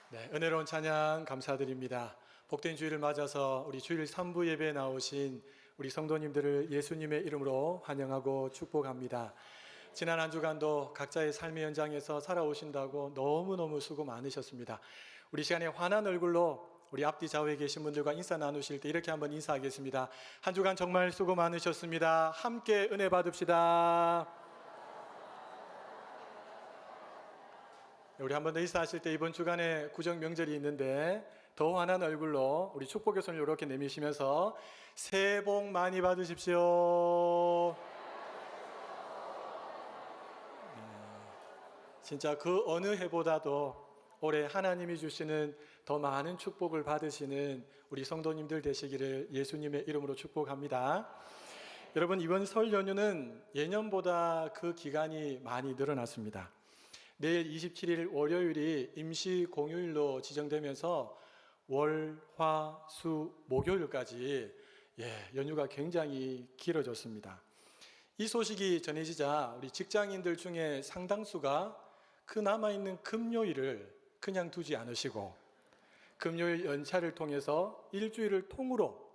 네, 은혜로운 찬양 감사드립니다. 복된 주일을 맞아서 우리 주일 3부 예배에 나오신 우리 성도님들을 예수님의 이름으로 환영하고 축복합니다. 지난 한 주간도 각자의 삶의 현장에서 살아오신다고 너무너무 수고 많으셨습니다. 우리 시간에 환한 얼굴로 우리 앞뒤 좌우에 계신 분들과 인사 나누실 때 이렇게 한번 인사하겠습니다. 한 주간 정말 수고 많으셨습니다. 함께 은혜 받읍시다. 우리 한 번 더 인사하실 때 이번 주간에 구정 명절이 있는데 더 환한 얼굴로 우리 축복의 손을 이렇게 내미시면서 새해 복 많이 받으십시오. 진짜 그 어느 해보다도 올해 하나님이 주시는 더 많은 축복을 받으시는 우리 성도님들 되시기를 예수님의 이름으로 축복합니다. 여러분, 이번 설 연휴는 예년보다 그 기간이 많이 늘어났습니다. 내일 27일 월요일이 임시 공휴일로 지정되면서 월, 화, 수, 목요일까지 연휴가 굉장히 길어졌습니다. 이 소식이 전해지자 우리 직장인들 중에 상당수가 그 남아있는 금요일을 그냥 두지 않으시고 금요일 연차를 통해서 일주일을 통으로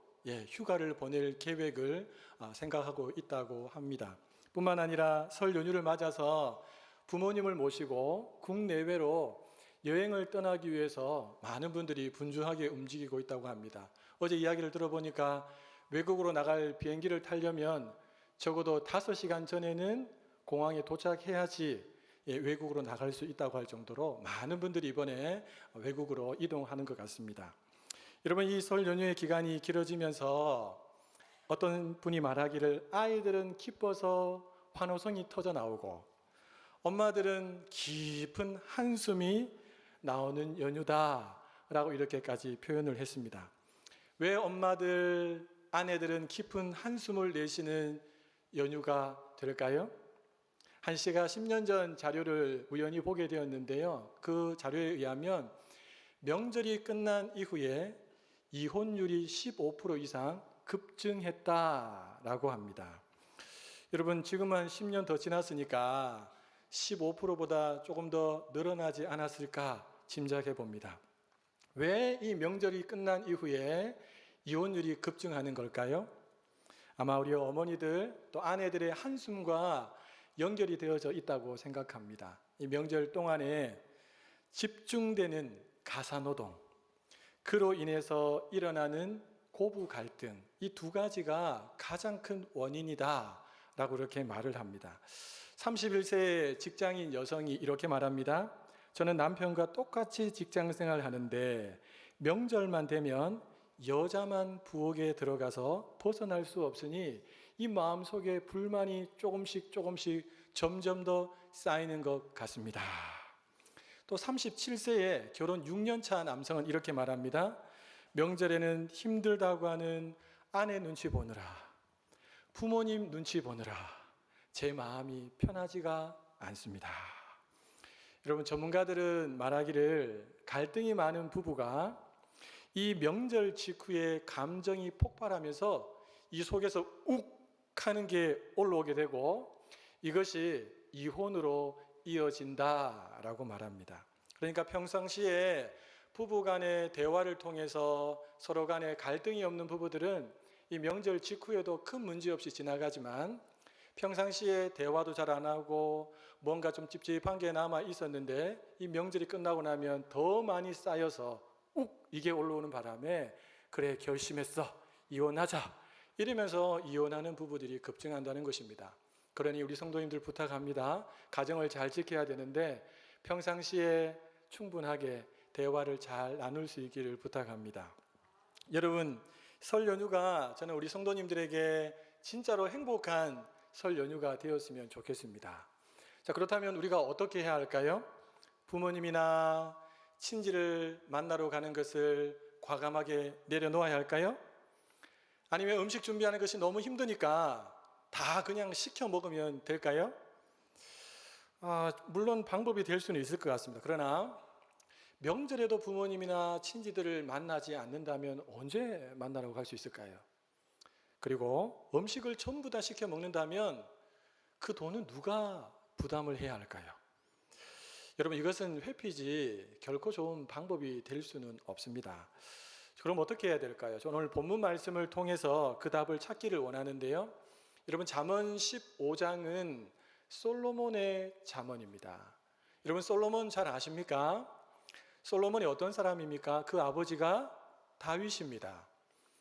휴가를 보낼 계획을 생각하고 있다고 합니다. 뿐만 아니라 설 연휴를 맞아서 부모님을 모시고 국내외로 여행을 떠나기 위해서 많은 분들이 분주하게 움직이고 있다고 합니다. 어제 이야기를 들어보니까 외국으로 나갈 비행기를 타려면 적어도 5시간 전에는 공항에 도착해야지 외국으로 나갈 수 있다고 할 정도로 많은 분들이 이번에 외국으로 이동하는 것 같습니다. 여러분, 이 설 연휴의 기간이 길어지면서 어떤 분이 말하기를 아이들은 기뻐서 환호성이 터져 나오고 엄마들은 깊은 한숨이 나오는 연휴다라고 이렇게까지 표현을 했습니다. 왜 엄마들, 아내들은 깊은 한숨을 내쉬는 연휴가 될까요? 한 씨가 10년 전 자료를 우연히 보게 되었는데요. 그 자료에 의하면 명절이 끝난 이후에 이혼율이 15% 이상 급증했다라고 합니다. 여러분, 지금 한 10년 더 지났으니까 15%보다 조금 더 늘어나지 않았을까 짐작해 봅니다. 왜 이 명절이 끝난 이후에 이혼율이 급증하는 걸까요? 아마 우리 어머니들 또 아내들의 한숨과 연결이 되어져 있다고 생각합니다. 이 명절 동안에 집중되는 가사노동, 그로 인해서 일어나는 고부 갈등, 이 두 가지가 가장 큰 원인이다 라고 이렇게 말을 합니다. 31세 직장인 여성이 이렇게 말합니다. 저는 남편과 똑같이 직장 생활을 하는데 명절만 되면 여자만 부엌에 들어가서 벗어날 수 없으니 이 마음속에 불만이 조금씩 점점 더 쌓이는 것 같습니다. 또 37세의 결혼 6년 차 남성은 이렇게 말합니다. 명절에는 힘들다고 하는 아내 눈치 보느라, 부모님 눈치 보느라 제 마음이 편하지가 않습니다. 여러분, 전문가들은 말하기를 갈등이 많은 부부가 이 명절 직후에 감정이 폭발하면서 이 속에서 욱 하는 게 올라오게 되고 이것이 이혼으로 이어진다라고 말합니다. 그러니까 평상시에 부부 간의 대화를 통해서 서로 간에 갈등이 없는 부부들은 이 명절 직후에도 큰 문제 없이 지나가지만 평상시에 대화도 잘 안 하고 뭔가 좀 찝찝한 게 남아 있었는데 이 명절이 끝나고 나면 더 많이 쌓여서 이게 올라오는 바람에 그래 결심했어 이혼하자 이러면서 이혼하는 부부들이 급증한다는 것입니다. 그러니 우리 성도님들 부탁합니다. 가정을 잘 지켜야 되는데 평상시에 충분하게 대화를 잘 나눌 수 있기를 부탁합니다. 여러분, 설 연휴가 저는 우리 성도님들에게 진짜로 행복한 설 연휴가 되었으면 좋겠습니다. 자, 그렇다면 우리가 어떻게 해야 할까요? 부모님이나 친지를 만나러 가는 것을 과감하게 내려놓아야 할까요? 아니면 음식 준비하는 것이 너무 힘드니까 다 그냥 시켜 먹으면 될까요? 물론 방법이 될 수는 있을 것 같습니다. 그러나 명절에도 부모님이나 친지들을 만나지 않는다면 언제 만나러 갈 수 있을까요? 그리고 음식을 전부 다 시켜 먹는다면 그 돈은 누가 부담을 해야 할까요? 여러분, 이것은 회피지 결코 좋은 방법이 될 수는 없습니다. 그럼 어떻게 해야 될까요? 저는 오늘 본문 말씀을 통해서 그 답을 찾기를 원하는데요. 여러분, 잠언 15장은 솔로몬의 잠언입니다. 여러분, 솔로몬 잘 아십니까? 솔로몬이 어떤 사람입니까? 그 아버지가 다윗입니다.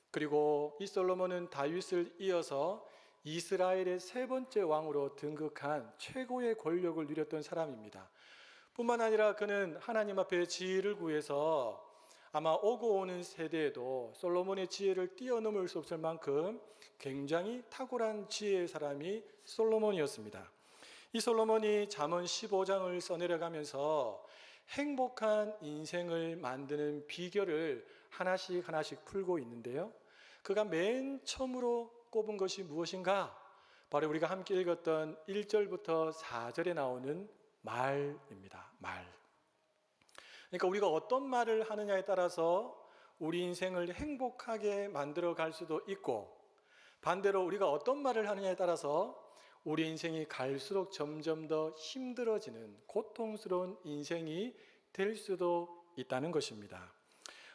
그리고 이 솔로몬은 다윗을 이어서 이스라엘의 세 번째 왕으로 등극한 최고의 권력을 누렸던 사람입니다. 뿐만 아니라 그는 하나님 앞에 지혜를 구해서 아마 오고 오는 세대에도 솔로몬의 지혜를 뛰어넘을 수 없을 만큼 굉장히 탁월한 지혜의 사람이 솔로몬이었습니다. 이 솔로몬이 잠언 15장을 써내려가면서 행복한 인생을 만드는 비결을 하나씩 하나씩 풀고 있는데요. 그가 맨 처음으로 꼽은 것이 무엇인가? 바로 우리가 함께 읽었던 1절부터 4절에 나오는 말입니다. 말. 그러니까 우리가 어떤 말을 하느냐에 따라서 우리 인생을 행복하게 만들어 갈 수도 있고, 반대로 우리가 어떤 말을 하느냐에 따라서 우리 인생이 갈수록 점점 더 힘들어지는 고통스러운 인생이 될 수도 있다는 것입니다.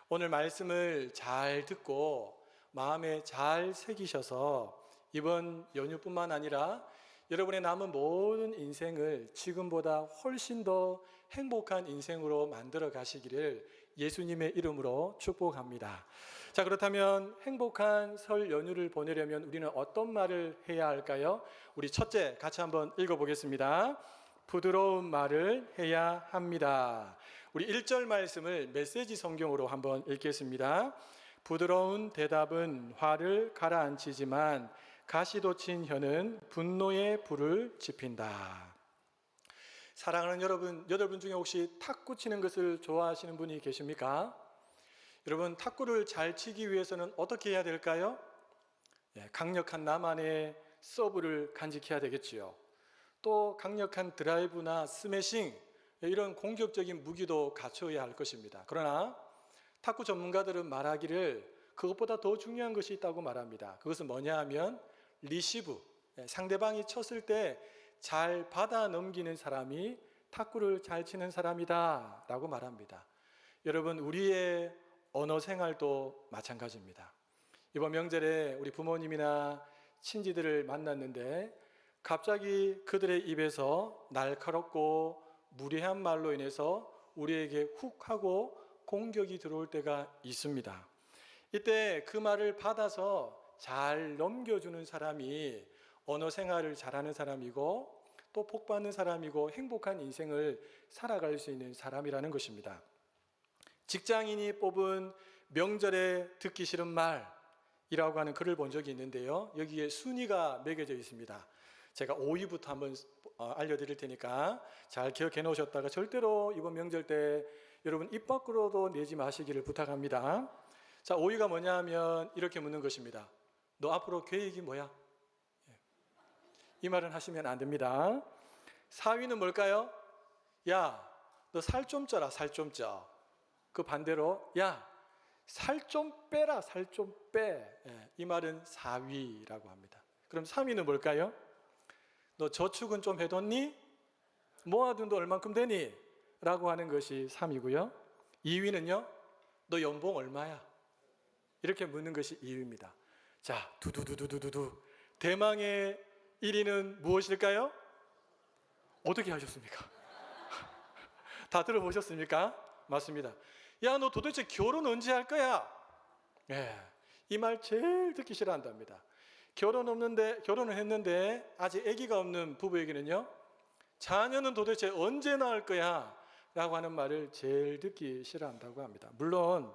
오늘 말씀을 잘 듣고 마음에 잘 새기셔서 이번 연휴뿐만 아니라 여러분의 남은 모든 인생을 지금보다 훨씬 더 행복한 인생으로 만들어 가시기를 예수님의 이름으로 축복합니다. 자, 그렇다면 행복한 설 연휴를 보내려면 우리는 어떤 말을 해야 할까요? 우리 첫째 같이 한번 읽어보겠습니다. 부드러운 말을 해야 합니다. 우리 1절 말씀을 메시지 성경으로 한번 읽겠습니다. 부드러운 대답은 화를 가라앉히지만 가시돋친 혀는 분노의 불을 지핀다. 사랑하는 여러분 중에 혹시 탁구 치는 것을 좋아하시는 분이 계십니까? 여러분, 탁구를 잘 치기 위해서는 어떻게 해야 될까요? 강력한 나만의 서브를 간직해야 되겠지요. 또 강력한 드라이브나 스매싱, 이런 공격적인 무기도 갖춰야 할 것입니다. 그러나 탁구 전문가들은 말하기를 그것보다 더 중요한 것이 있다고 말합니다. 그것은 뭐냐 하면 리시브, 상대방이 쳤을 때 잘 받아 넘기는 사람이 탁구를 잘 치는 사람이다 라고 말합니다. 여러분, 우리의 언어 생활도 마찬가지입니다. 이번 명절에 우리 부모님이나 친지들을 만났는데 갑자기 그들의 입에서 날카롭고 무례한 말로 인해서 우리에게 훅 하고 공격이 들어올 때가 있습니다. 이때 그 말을 받아서 잘 넘겨주는 사람이 언어 생활을 잘하는 사람이고 또 복받는 사람이고 행복한 인생을 살아갈 수 있는 사람이라는 것입니다. 직장인이 뽑은 명절에 듣기 싫은 말이라고 하는 글을 본 적이 있는데요. 여기에 순위가 매겨져 있습니다. 제가 5위부터 한번 알려드릴 테니까 잘 기억해 놓으셨다가 절대로 이번 명절 때 여러분 입 밖으로도 내지 마시기를 부탁합니다. 자, 5위가 뭐냐 하면 이렇게 묻는 것입니다. 너 앞으로 계획이 뭐야? 이 말은 하시면 안 됩니다. 4위는 뭘까요? 야, 너 살 좀 쪄라, 살 좀 쪄. 그 반대로 야, 살 좀 빼라, 살 좀 빼. 이 말은 4위라고 합니다. 그럼 3위는 뭘까요? 너 저축은 좀 해뒀니? 모아둔 돈 얼만큼 되니? 라고 하는 것이 3위고요. 2위는요? 너 연봉 얼마야? 이렇게 묻는 것이 2위입니다. 자, 두두두두두두. 대망의 1위는 무엇일까요? 어떻게 하셨습니까? 다 들어보셨습니까? 맞습니다. 야, 너 도대체 결혼 언제 할 거야? 이 말 제일 듣기 싫어한답니다. 결혼을 했는데 아직 아기가 없는 부부에게는요, 자녀는 도대체 언제 낳을 거야? 라고 하는 말을 제일 듣기 싫어한다고 합니다. 물론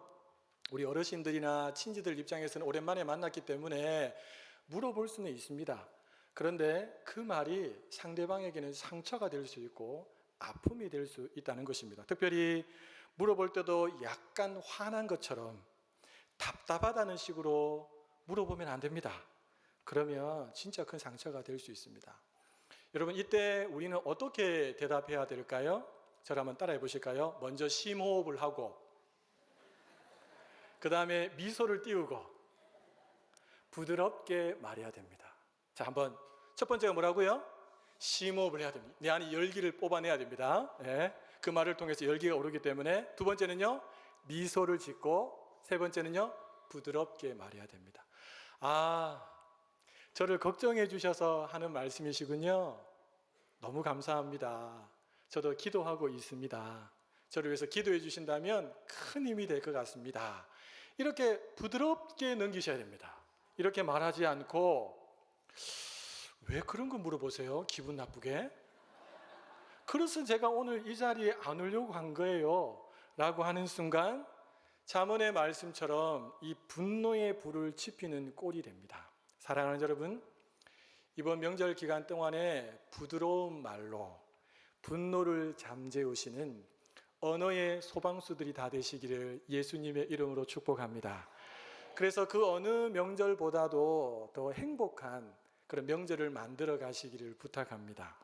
우리 어르신들이나 친지들 입장에서는 오랜만에 만났기 때문에 물어볼 수는 있습니다. 그런데 그 말이 상대방에게는 상처가 될 수 있고 아픔이 될 수 있다는 것입니다. 특별히 물어볼 때도 약간 화난 것처럼 답답하다는 식으로 물어보면 안 됩니다. 그러면 진짜 큰 상처가 될 수 있습니다. 여러분, 이때 우리는 어떻게 대답해야 될까요? 저를 한번 따라해 보실까요? 먼저 심호흡을 하고, 그 다음에 미소를 띄우고 부드럽게 말해야 됩니다. 자, 한번 첫 번째가 뭐라고요? 심호흡을 해야 됩니다. 내 안에 열기를 뽑아내야 됩니다. 그 말을 통해서 열기가 오르기 때문에 두 번째는요, 미소를 짓고 세 번째는요, 부드럽게 말해야 됩니다. 아, 저를 걱정해 주셔서 하는 말씀이시군요. 너무 감사합니다. 저도 기도하고 있습니다. 저를 위해서 기도해 주신다면 큰 힘이 될 것 같습니다. 이렇게 부드럽게 넘기셔야 됩니다. 이렇게 말하지 않고 왜 그런 거 물어보세요? 기분 나쁘게? 그래서 제가 오늘 이 자리에 안 오려고 한 거예요 라고 하는 순간 잠언의 말씀처럼 이 분노의 불을 지피는 꼴이 됩니다. 사랑하는 여러분, 이번 명절 기간 동안에 부드러운 말로 분노를 잠재우시는 언어의 소방수들이 다 되시기를 예수님의 이름으로 축복합니다. 그래서 그 어느 명절보다도 더 행복한 그런 명절을 만들어 가시기를 부탁합니다.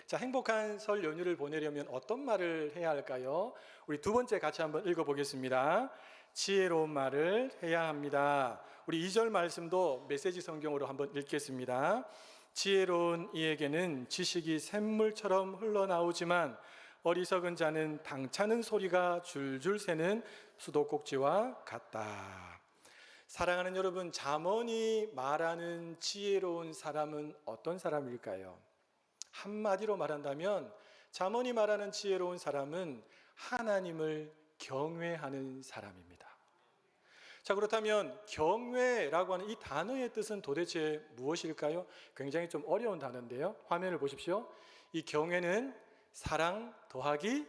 자, 행복한 설 연휴를 보내려면 어떤 말을 해야 할까요? 우리 두 번째 같이 한번 읽어보겠습니다. 지혜로운 말을 해야 합니다. 우리 2절 말씀도 메시지 성경으로 한번 읽겠습니다. 지혜로운 이에게는 지식이 샘물처럼 흘러나오지만 어리석은 자는 당차는 소리가 줄줄 새는 수도꼭지와 같다. 사랑하는 여러분, 잠언이 말하는 지혜로운 사람은 어떤 사람일까요? 한마디로 말한다면 잠언이 말하는 지혜로운 사람은 하나님을 경외하는 사람입니다. 자, 그렇다면 경외라고 하는 이 단어의 뜻은 도대체 무엇일까요? 굉장히 좀 어려운 단어인데요. 화면을 보십시오. 이 경외는 사랑 더하기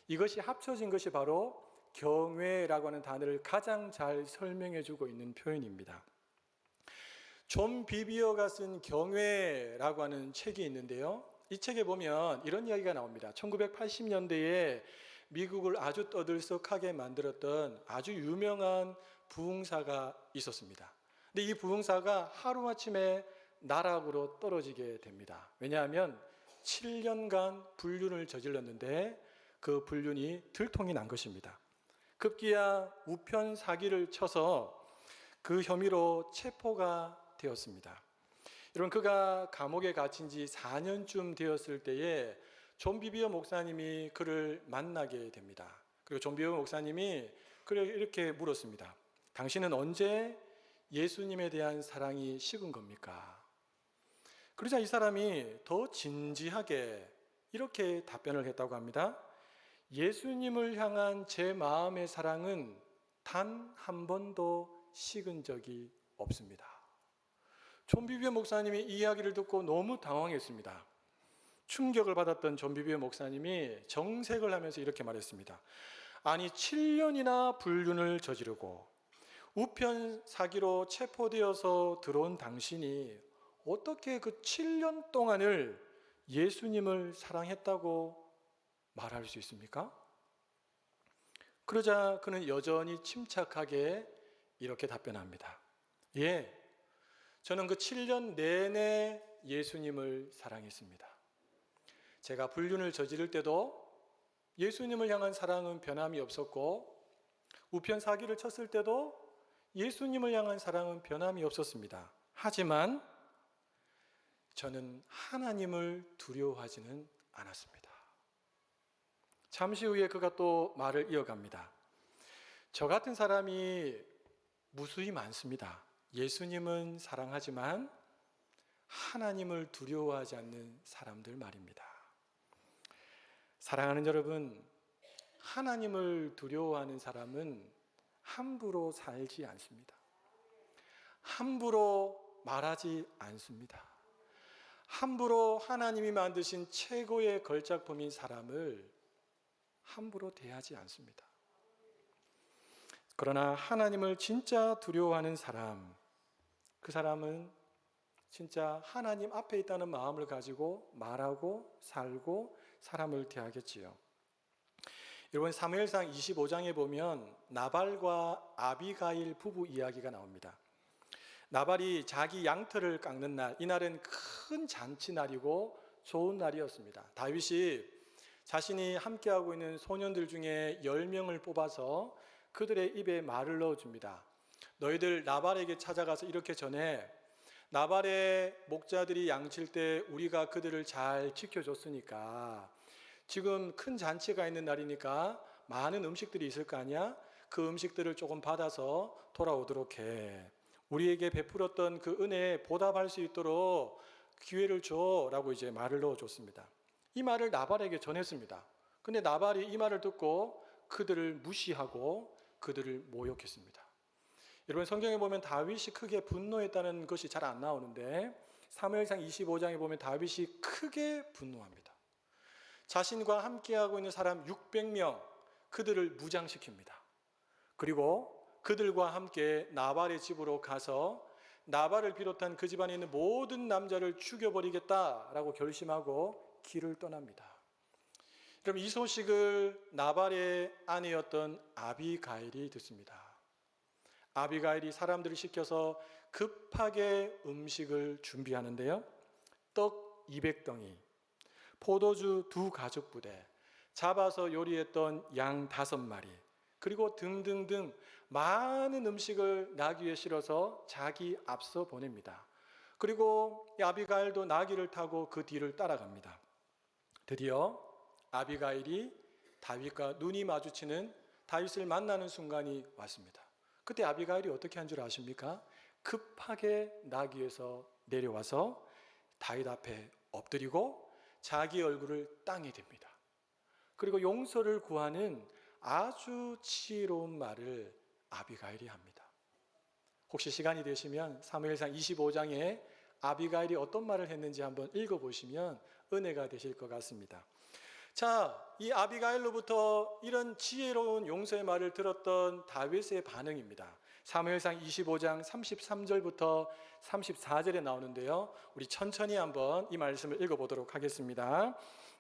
이것이 합쳐진 것이 바로 경외라고 하는 단어를 가장 잘 설명해 주고 있는 표현입니다. 존 비비어가 쓴 경외라고 하는 책이 있는데요. 이 책에 보면 이런 이야기가 나옵니다. 1980년대에 미국을 아주 떠들썩하게 만들었던 아주 유명한 부흥사가 있었습니다. 근데 이 부흥사가 하루아침에 나락으로 떨어지게 됩니다. 왜냐하면 7년간 불륜을 저질렀는데 그 불륜이 들통이 난 것입니다. 급기야 우편 사기를 쳐서 그 혐의로 체포가 되었습니다. 여러분, 그가 감옥에 갇힌 지 4년쯤 되었을 때에 존 비비어 목사님이 그를 만나게 됩니다. 그리고 존 비비어 목사님이 그를 이렇게 물었습니다. 당신은 언제 예수님에 대한 사랑이 식은 겁니까? 그러자 이 사람이 더 진지하게 이렇게 답변을 했다고 합니다. 예수님을 향한 제 마음의 사랑은 단 한 번도 식은 적이 없습니다. 존 비비어 목사님이 이 이야기를 듣고 너무 당황했습니다. 충격을 받았던 존 비비어 목사님이 정색을 하면서 이렇게 말했습니다. 아니, 7년이나 불륜을 저지르고 우편 사기로 체포되어서 들어온 당신이 어떻게 그 7년 동안을 예수님을 사랑했다고 말할 수 있습니까? 그러자 그는 여전히 침착하게 이렇게 답변합니다. 저는 그 7년 내내 예수님을 사랑했습니다. 제가 불륜을 저지를 때도 예수님을 향한 사랑은 변함이 없었고, 우편 사기를 쳤을 때도 예수님을 향한 사랑은 변함이 없었습니다. 하지만 저는 하나님을 두려워하지는 않았습니다. 잠시 후에 그가 또 말을 이어갑니다. 저 같은 사람이 무수히 많습니다. 예수님은 사랑하지만 하나님을 두려워하지 않는 사람들 말입니다. 사랑하는 여러분, 하나님을 두려워하는 사람은 함부로 살지 않습니다. 함부로 말하지 않습니다. 함부로 하나님이 만드신 최고의 걸작품인 사람을 함부로 대하지 않습니다. 그러나 하나님을 진짜 두려워하는 사람, 그 사람은 진짜 하나님 앞에 있다는 마음을 가지고 말하고 살고 사람을 대하겠지요. 여러분, 사무엘상 25장에 보면 나발과 아비가일 부부 이야기가 나옵니다. 나발이 자기 양털을 깎는 날, 이날은 큰 잔치날이고 좋은 날이었습니다. 다윗이 자신이 함께하고 있는 소년들 중에 10명을 뽑아서 그들의 입에 말을 넣어줍니다. 너희들 나발에게 찾아가서 이렇게 전해, 나발의 목자들이 양칠 때 우리가 그들을 잘 지켜줬으니까 지금 큰 잔치가 있는 날이니까 많은 음식들이 있을 거 아니야? 그 음식들을 조금 받아서 돌아오도록 해. 우리에게 베풀었던 그 은혜에 보답할 수 있도록 기회를 줘라고 이제 말을 넣어줬습니다. 이 말을 나발에게 전했습니다. 근데 나발이 이 말을 듣고 그들을 무시하고 그들을 모욕했습니다. 여러분, 성경에 보면 다윗이 크게 분노했다는 것이 잘 안 나오는데 사무엘상 25장에 보면 다윗이 크게 분노합니다. 자신과 함께하고 있는 사람 600명 그들을 무장시킵니다. 그리고 그들과 함께 나발의 집으로 가서 나발을 비롯한 그 집안에 있는 모든 남자를 죽여버리겠다라고 결심하고 길을 떠납니다. 그럼 이 소식을 나발의 아내였던 아비가일이 듣습니다. 아비가일이 사람들을 시켜서 급하게 음식을 준비하는데요. 떡 200덩이, 포도주 2가죽부대, 잡아서 요리했던 양 5마리, 그리고 등등등 많은 음식을 나귀에 실어서 자기 앞서 보냅니다. 그리고 아비가일도 나귀를 타고 그 뒤를 따라갑니다. 드디어 아비가일이 다윗과 눈이 마주치는 다윗을 만나는 순간이 왔습니다. 그때 아비가일이 어떻게 한 줄 아십니까? 급하게 나귀에서 내려와서 다윗 앞에 엎드리고 자기 얼굴을 땅에 댑니다. 그리고 용서를 구하는 아주 지혜로운 말을 아비가일이 합니다. 혹시 시간이 되시면 사무엘상 25장에 아비가일이 어떤 말을 했는지 한번 읽어보시면 은혜가 되실 것 같습니다. 자, 이 아비가일로부터 이런 지혜로운 용서의 말을 들었던 다윗의 반응입니다. 사무엘상 25장 33절부터 34절에 나오는데요. 우리 천천히 한번 이 말씀을 읽어보도록 하겠습니다.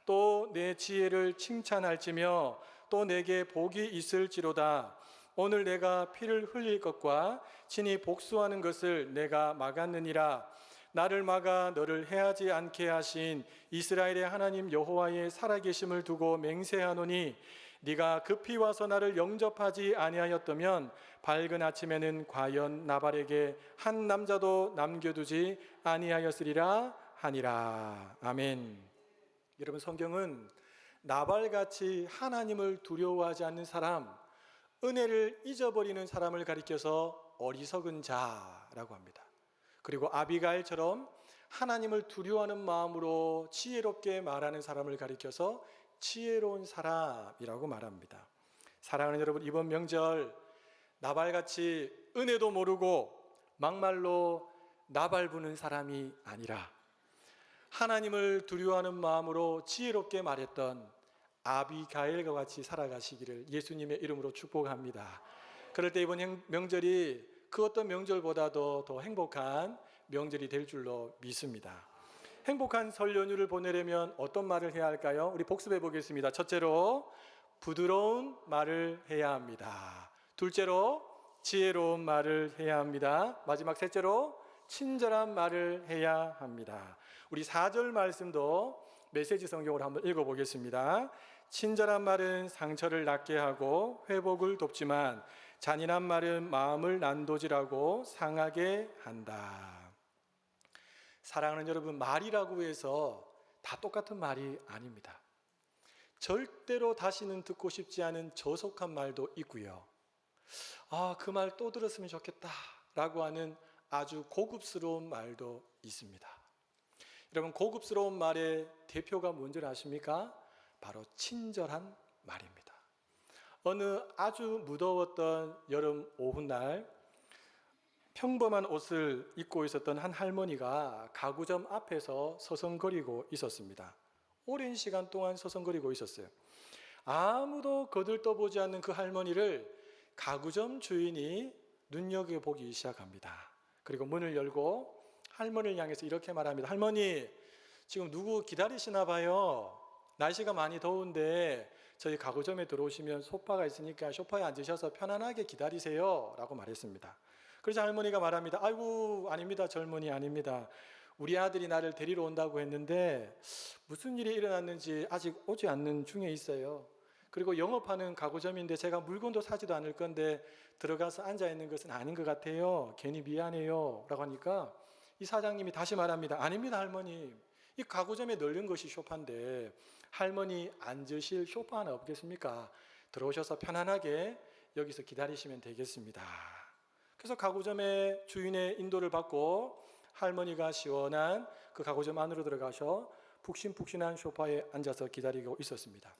또 내 지혜를 칭찬할지며 또 내게 복이 있을지로다. 오늘 내가 피를 흘릴 것과 친히 복수하는 것을 내가 막았느니라. 나를 막아 너를 해하지 않게 하신 이스라엘의 하나님 여호와의 살아계심을 두고 맹세하노니 네가 급히 와서 나를 영접하지 아니하였다면 밝은 아침에는 과연 나발에게 한 남자도 남겨두지 아니하였으리라 하니라. 아멘. 여러분, 성경은 나발같이 하나님을 두려워하지 않는 사람, 은혜를 잊어버리는 사람을 가리켜서 어리석은 자라고 합니다. 그리고 아비가일처럼 하나님을 두려워하는 마음으로 지혜롭게 말하는 사람을 가리켜서 지혜로운 사람이라고 말합니다. 사랑하는 여러분, 이번 명절 나발같이 은혜도 모르고 막말로 나발 부는 사람이 아니라 하나님을 두려워하는 마음으로 지혜롭게 말했던 아비가일과 같이 살아가시기를 예수님의 이름으로 축복합니다. 그럴 때 이번 명절이 그 어떤 명절보다도 더 행복한 명절이 될 줄로 믿습니다. 행복한 설 연휴를 보내려면 어떤 말을 해야 할까요? 우리 복습해 보겠습니다. 첫째로 부드러운 말을 해야 합니다. 둘째로 지혜로운 말을 해야 합니다. 마지막 셋째로 친절한 말을 해야 합니다. 우리 4절 말씀도 메시지 성경으로 한번 읽어보겠습니다. 친절한 말은 상처를 낫게 하고 회복을 돕지만 잔인한 말은 마음을 난도질하고 상하게 한다. 사랑하는 여러분, 말이라고 해서 다 똑같은 말이 아닙니다. 절대로 다시는 듣고 싶지 않은 저속한 말도 있고요. 그 말 또 들었으면 좋겠다 라고 하는 아주 고급스러운 말도 있습니다. 여러분, 고급스러운 말의 대표가 뭔지 아십니까? 바로 친절한 말입니다. 어느 아주 무더웠던 여름 오후날 평범한 옷을 입고 있었던 한 할머니가 가구점 앞에서 서성거리고 있었습니다. 오랜 시간 동안 서성거리고 있었어요. 아무도 거들떠보지 않는 그 할머니를 가구점 주인이 눈여겨보기 시작합니다. 그리고 문을 열고 할머니를 향해서 이렇게 말합니다. 할머니, 지금 누구 기다리시나 봐요. 날씨가 많이 더운데 저희 가구점에 들어오시면 소파가 있으니까 소파에 앉으셔서 편안하게 기다리세요 라고 말했습니다. 그래서 할머니가 말합니다. 아이고, 아닙니다. 젊은이 아닙니다. 우리 아들이 나를 데리러 온다고 했는데 무슨 일이 일어났는지 아직 오지 않는 중에 있어요. 그리고 영업하는 가구점인데 제가 물건도 사지도 않을 건데 들어가서 앉아 있는 것은 아닌 것 같아요. 괜히 미안해요 라고 하니까 이 사장님이 다시 말합니다. 아닙니다, 할머니. 이 가구점에 널린 것이 소파인데 할머니 앉으실 소파 하나 없겠습니까? 들어오셔서 편안하게 여기서 기다리시면 되겠습니다. 그래서 가구점의 주인의 인도를 받고 할머니가 시원한 그 가구점 안으로 들어가셔 푹신푹신한 소파에 앉아서 기다리고 있었습니다.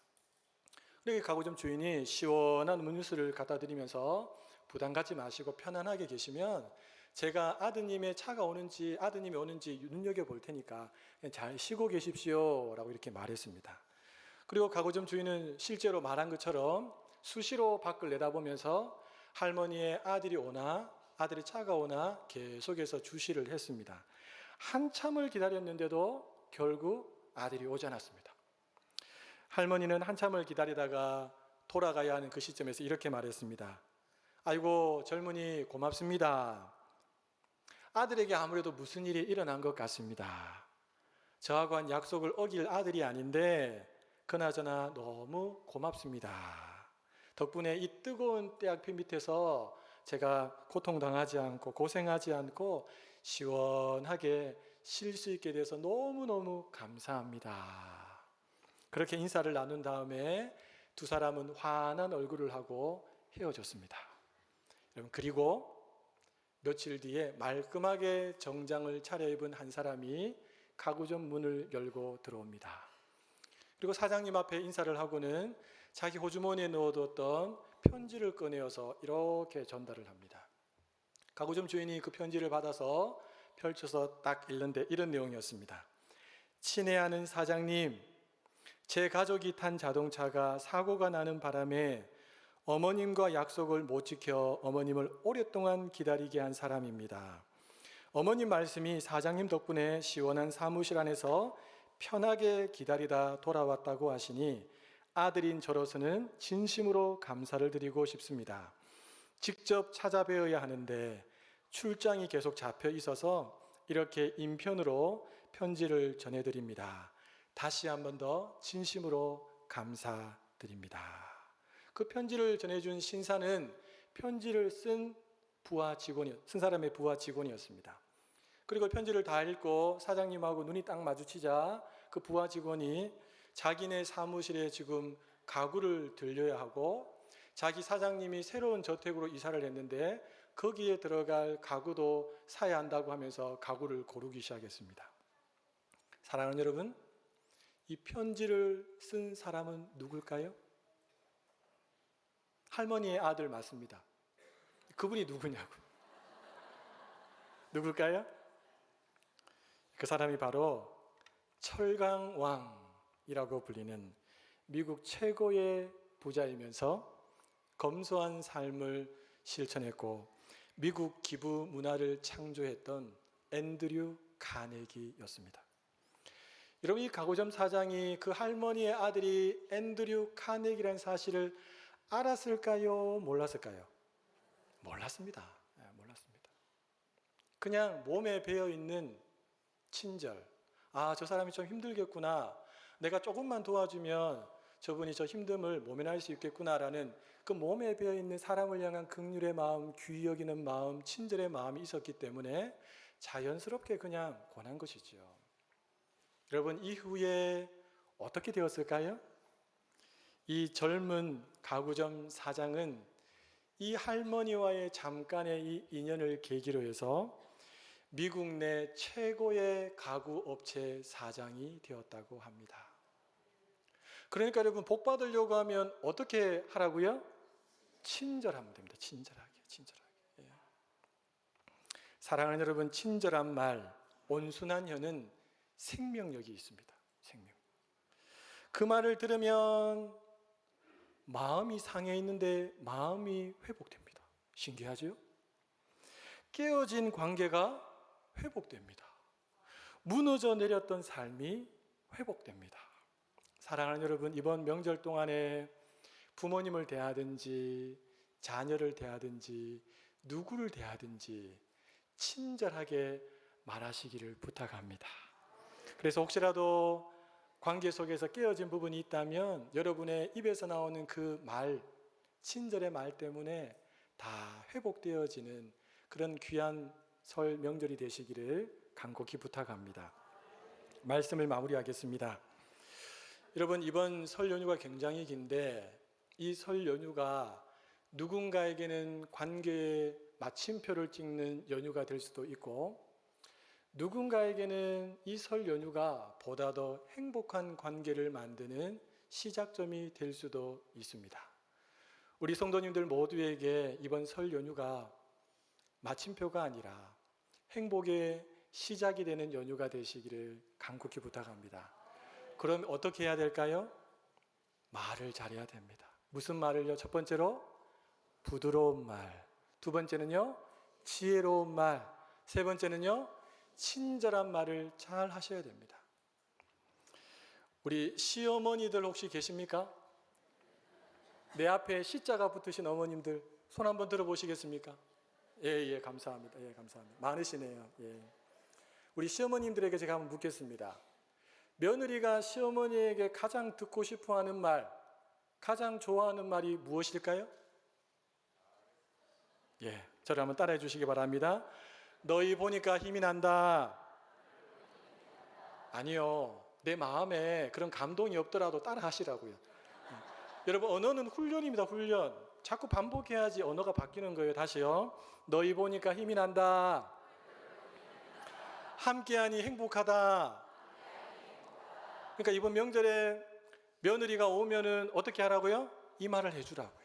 그리고 가구점 주인이 시원한 음료수를 갖다 드리면서 부담 갖지 마시고 편안하게 계시면 제가 아드님의 차가 오는지 아드님이 오는지 눈여겨볼 테니까 잘 쉬고 계십시오 라고 이렇게 말했습니다. 그리고 가구점 주인은 실제로 말한 것처럼 수시로 밖을 내다보면서 할머니의 아들이 오나 아들의 차가 오나 계속해서 주시를 했습니다. 한참을 기다렸는데도 결국 아들이 오지 않았습니다. 할머니는 한참을 기다리다가 돌아가야 하는 그 시점에서 이렇게 말했습니다. 아이고 젊은이 고맙습니다. 아들에게 아무래도 무슨 일이 일어난 것 같습니다. 저하고 한 약속을 어길 아들이 아닌데 그나저나 너무 고맙습니다. 덕분에 이 뜨거운 떼약볕 밑에서 제가 고통당하지 않고 고생하지 않고 시원하게 쉴 수 있게 돼서 너무너무 감사합니다. 그렇게 인사를 나눈 다음에 두 사람은 환한 얼굴을 하고 헤어졌습니다. 여러분, 그리고 며칠 뒤에 말끔하게 정장을 차려입은 한 사람이 가구점 문을 열고 들어옵니다. 그리고 사장님 앞에 인사를 하고는 자기 호주머니에 넣어뒀던 편지를 꺼내어서 이렇게 전달을 합니다. 가구점 주인이 그 편지를 받아서 펼쳐서 딱 읽는데 이런 내용이었습니다. 친애하는 사장님, 제 가족이 탄 자동차가 사고가 나는 바람에 어머님과 약속을 못 지켜 어머님을 오랫동안 기다리게 한 사람입니다. 어머님 말씀이 사장님 덕분에 시원한 사무실 안에서 편하게 기다리다 돌아왔다고 하시니 아들인 저로서는 진심으로 감사를 드리고 싶습니다. 직접 찾아뵈어야 하는데 출장이 계속 잡혀 있어서 이렇게 인편으로 편지를 전해드립니다. 다시 한 번 더 진심으로 감사드립니다. 그 편지를 전해준 신사는 편지를 쓴 사람의 부하 직원이었습니다. 그리고 편지를 다 읽고 사장님하고 눈이 딱 마주치자 그 부하 직원이 자기네 사무실에 지금 가구를 들려야 하고 자기 사장님이 새로운 저택으로 이사를 했는데 거기에 들어갈 가구도 사야 한다고 하면서 가구를 고르기 시작했습니다. 사랑하는 여러분, 이 편지를 쓴 사람은 누굴까요? 할머니의 아들 맞습니다. 그분이 누구냐고. 누굴까요? 그 사람이 바로 철강왕이라고 불리는 미국 최고의 부자이면서 검소한 삶을 실천했고 미국 기부 문화를 창조했던 앤드류 카네기였습니다. 여러분, 이 가구점 사장이 그 할머니의 아들이 앤드류 카네기라는 사실을 알았을까요? 몰랐을까요? 몰랐습니다. 몰랐습니다. 그냥 몸에 배어있는 친절. 아, 저 사람이 좀 힘들겠구나. 내가 조금만 도와주면 저분이 저 힘듦을 모면할 수 있겠구나라는 그 몸에 배어있는 사람을 향한 긍휼의 마음, 귀히 여기는 마음, 친절의 마음이 있었기 때문에 자연스럽게 그냥 권한 것이지요. 여러분, 이후에 어떻게 되었을까요? 이 젊은 가구점 사장은 이 할머니와의 잠깐의 이 인연을 계기로 해서 미국 내 최고의 가구 업체 사장이 되었다고 합니다. 그러니까 여러분, 복 받으려고 하면 어떻게 하라고요? 친절하면 됩니다. 친절하게. 예. 사랑하는 여러분, 친절한 말, 온순한 혀는 생명력이 있습니다. 생명. 그 말을 들으면 마음이 상해 있는데 마음이 회복됩니다. 신기하죠? 깨어진 관계가 회복됩니다. 무너져 내렸던 삶이 회복됩니다. 사랑하는 여러분, 이번 명절 동안에 부모님을 대하든지 자녀를 대하든지 누구를 대하든지 친절하게 말하시기를 부탁합니다. 그래서 혹시라도 관계 속에서 깨어진 부분이 있다면 여러분의 입에서 나오는 그 말, 친절의 말 때문에 다 회복되어지는 그런 귀한 설 명절이 되시기를 간곡히 부탁합니다. 말씀을 마무리하겠습니다. 여러분, 이번 설 연휴가 굉장히 긴데 이 설 연휴가 누군가에게는 관계의 마침표를 찍는 연휴가 될 수도 있고, 누군가에게는 이 설 연휴가 보다 더 행복한 관계를 만드는 시작점이 될 수도 있습니다. 우리 성도님들 모두에게 이번 설 연휴가 마침표가 아니라 행복의 시작이 되는 연휴가 되시기를 간곡히 부탁합니다. 그럼 어떻게 해야 될까요? 말을 잘해야 됩니다. 무슨 말을요? 첫 번째로 부드러운 말, 두 번째는요 지혜로운 말, 세 번째는요 친절한 말을 잘 하셔야 됩니다. 우리 시어머니들 혹시 계십니까? 내 앞에 시자가 붙으신 어머님들 손 한번 들어보시겠습니까? 예, 감사합니다. 예, 감사합니다. 많으시네요. 예. 우리 시어머님들에게 제가 한번 묻겠습니다. 며느리가 시어머니에게 가장 듣고 싶어 하는 말, 가장 좋아하는 말이 무엇일까요? 예, 저를 한번 따라해 주시기 바랍니다. 너희 보니까 힘이 난다. 아니요, 내 마음에 그런 감동이 없더라도 따라 하시라고요. 여러분, 언어는 훈련입니다. 훈련. 자꾸 반복해야지 언어가 바뀌는 거예요. 다시요. 너희 보니까 힘이 난다. 함께하니 행복하다. 그러니까 이번 명절에 며느리가 오면은 어떻게 하라고요? 이 말을 해주라고요.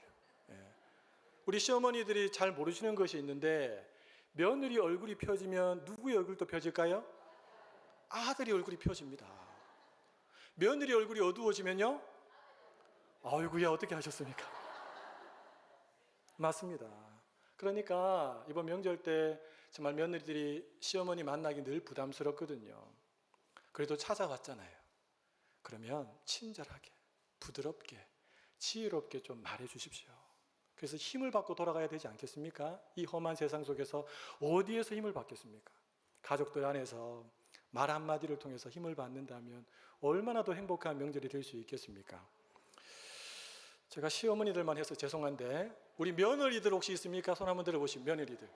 우리 시어머니들이 잘 모르시는 것이 있는데, 며느리 얼굴이 펴지면 누구의 얼굴도 펴질까요? 아들이 얼굴이 펴집니다. 며느리 얼굴이 어두워지면요? 아이고야, 어떻게 하셨습니까? 맞습니다. 그러니까 이번 명절 때 정말 며느리들이 시어머니 만나기 늘 부담스럽거든요. 그래도 찾아왔잖아요. 그러면 친절하게, 부드럽게, 지혜롭게 좀 말해 주십시오. 그래서 힘을 받고 돌아가야 되지 않겠습니까? 이 험한 세상 속에서 어디에서 힘을 받겠습니까? 가족들 안에서 말 한마디를 통해서 힘을 받는다면 얼마나 더 행복한 명절이 될 수 있겠습니까? 제가 시어머니들만 해서 죄송한데 우리 며느리들 혹시 있습니까? 손 한번 들어보시면 며느리들.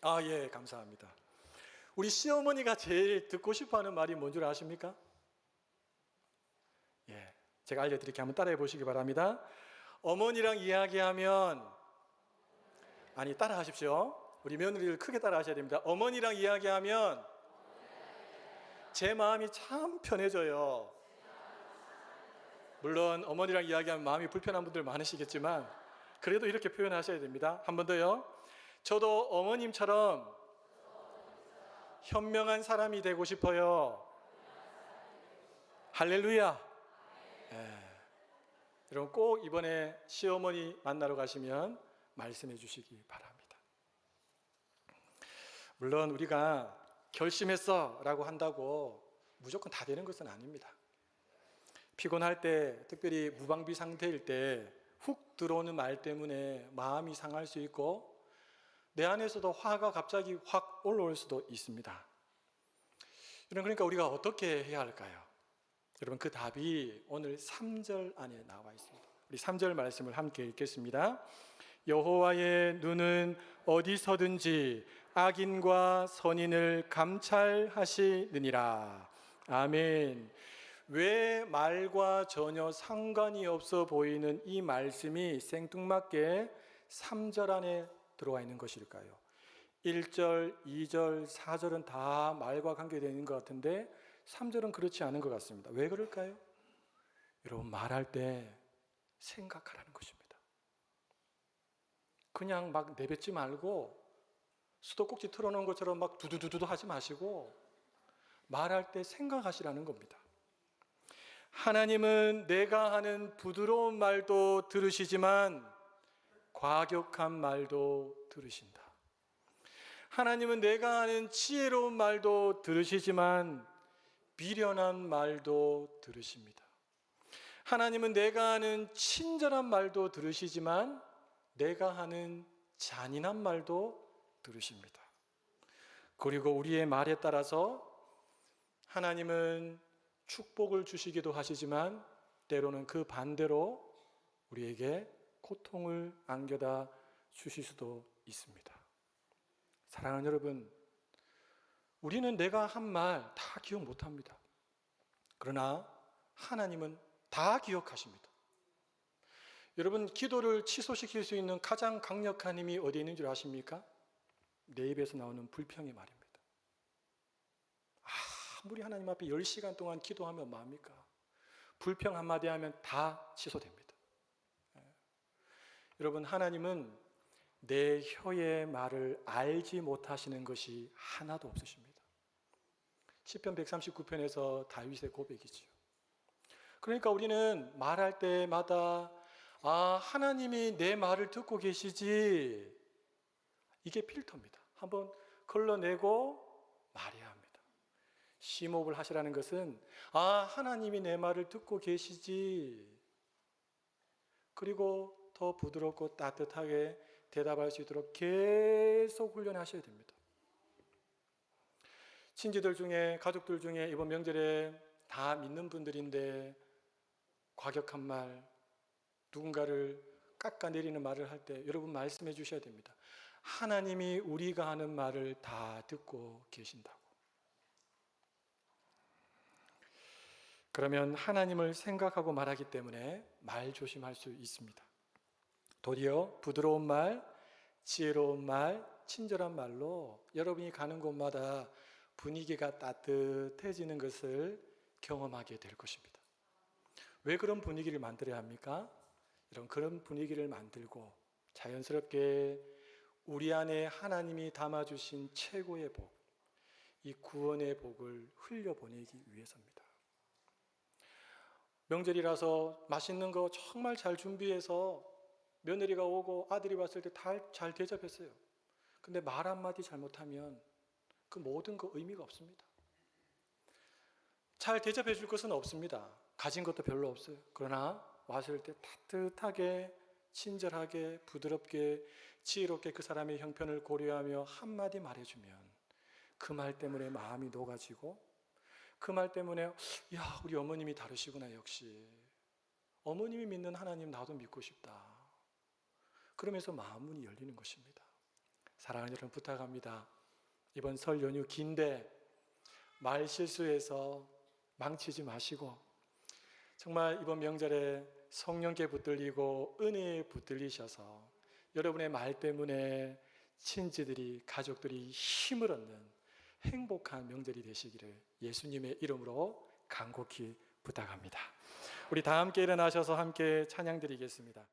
아, 예, 감사합니다. 우리 시어머니가 제일 듣고 싶어하는 말이 뭔 줄 아십니까? 예, 제가 알려드릴게요. 한번 따라해 보시기 바랍니다. 어머니랑 이야기하면, 아니 따라 하십시오. 우리 며느리들 크게 따라 하셔야 됩니다. 어머니랑 이야기하면 제 마음이 참 편해져요. 물론 어머니랑 이야기하면 마음이 불편한 분들 많으시겠지만 그래도 이렇게 표현하셔야 됩니다. 한 번 더요. 저도 어머님처럼 현명한 사람이 되고 싶어요. 할렐루야. 여러분 꼭 이번에 시어머니 만나러 가시면 말씀해 주시기 바랍니다. 물론 우리가 결심했어 라고 한다고 무조건 다 되는 것은 아닙니다. 피곤할 때, 특별히 무방비 상태일 때 훅 들어오는 말 때문에 마음이 상할 수 있고 내 안에서도 화가 갑자기 확 올라올 수도 있습니다. 그러니까 우리가 어떻게 해야 할까요? 여러분 그 답이 오늘 3절 안에 나와 있습니다. 우리 3절 말씀을 함께 읽겠습니다. 여호와의 눈은 어디서든지 악인과 선인을 감찰하시느니라. 아멘. 왜 말과 전혀 상관이 없어 보이는 이 말씀이 생뚱맞게 3절 안에 들어와 있는 것일까요? 1절, 2절, 4절은 다 말과 관계되는 것 같은데 3절은 그렇지 않은 것 같습니다. 왜 그럴까요? 여러분 말할 때 생각하라는 것입니다. 그냥 막 내뱉지 말고 수도꼭지 틀어놓은 것처럼 막 두두두두 하지 마시고 말할 때 생각하시라는 겁니다. 하나님은 내가 하는 부드러운 말도 들으시지만 과격한 말도 들으신다. 하나님은 내가 하는 지혜로운 말도 들으시지만 미련한 말도 들으십니다. 하나님은 내가 하는 친절한 말도 들으시지만 내가 하는 잔인한 말도 들으십니다. 그리고 우리의 말에 따라서 하나님은 축복을 주시기도 하시지만 때로는 그 반대로 우리에게 고통을 안겨다 주실 수도 있습니다. 사랑하는 여러분, 우리는 내가 한 말 다 기억 못합니다. 그러나 하나님은 다 기억하십니다. 여러분, 기도를 취소시킬 수 있는 가장 강력한 힘이 어디에 있는 줄 아십니까? 내 입에서 나오는 불평의 말입니다. 아무리 하나님 앞에 10시간 동안 기도하면 뭐합니까? 불평 한마디 하면 다 취소됩니다. 여러분, 하나님은 내 혀의 말을 알지 못하시는 것이 하나도 없으십니다. 시편 139편에서 다윗의 고백이지요. 그러니까 우리는 말할 때마다 하나님이 내 말을 듣고 계시지, 이게 필터입니다. 한번 걸러내고 말해야 합니다. 심호흡을 하시라는 것은 하나님이 내 말을 듣고 계시지, 그리고 더 부드럽고 따뜻하게 대답할 수 있도록 계속 훈련하셔야 됩니다. 친지들 중에, 가족들 중에 이번 명절에 다 믿는 분들인데 과격한 말, 누군가를 깎아내리는 말을 할 때 여러분 말씀해 주셔야 됩니다. 하나님이 우리가 하는 말을 다 듣고 계신다고. 그러면 하나님을 생각하고 말하기 때문에 말 조심할 수 있습니다. 도리어 부드러운 말, 지혜로운 말, 친절한 말로 여러분이 가는 곳마다 분위기가 따뜻해지는 것을 경험하게 될 것입니다. 왜 그런 분위기를 만들어야 합니까? 그런 분위기를 만들고 자연스럽게 우리 안에 하나님이 담아주신 최고의 복, 이 구원의 복을 흘려보내기 위해서입니다. 명절이라서 맛있는 거 정말 잘 준비해서 며느리가 오고 아들이 왔을 때 다 잘 대접했어요. 근데 말 한마디 잘못하면 그 모든 거 의미가 없습니다. 잘 대접해 줄 것은 없습니다. 가진 것도 별로 없어요. 그러나 왔을 때 따뜻하게, 친절하게, 부드럽게, 지혜롭게 그 사람의 형편을 고려하며 한마디 말해주면 그 말 때문에 마음이 녹아지고, 그 말 때문에 우리 어머님이 다르시구나, 역시 어머님이 믿는 하나님 나도 믿고 싶다, 그러면서 마음 문이 열리는 것입니다. 사랑하는 여러분, 부탁합니다. 이번 설 연휴 긴데 말 실수해서 망치지 마시고 정말 이번 명절에 성령께 붙들리고 은혜에 붙들리셔서 여러분의 말 때문에 친지들이, 가족들이 힘을 얻는 행복한 명절이 되시기를 예수님의 이름으로 간곡히 부탁합니다. 우리 다 함께 일어나셔서 함께 찬양 드리겠습니다.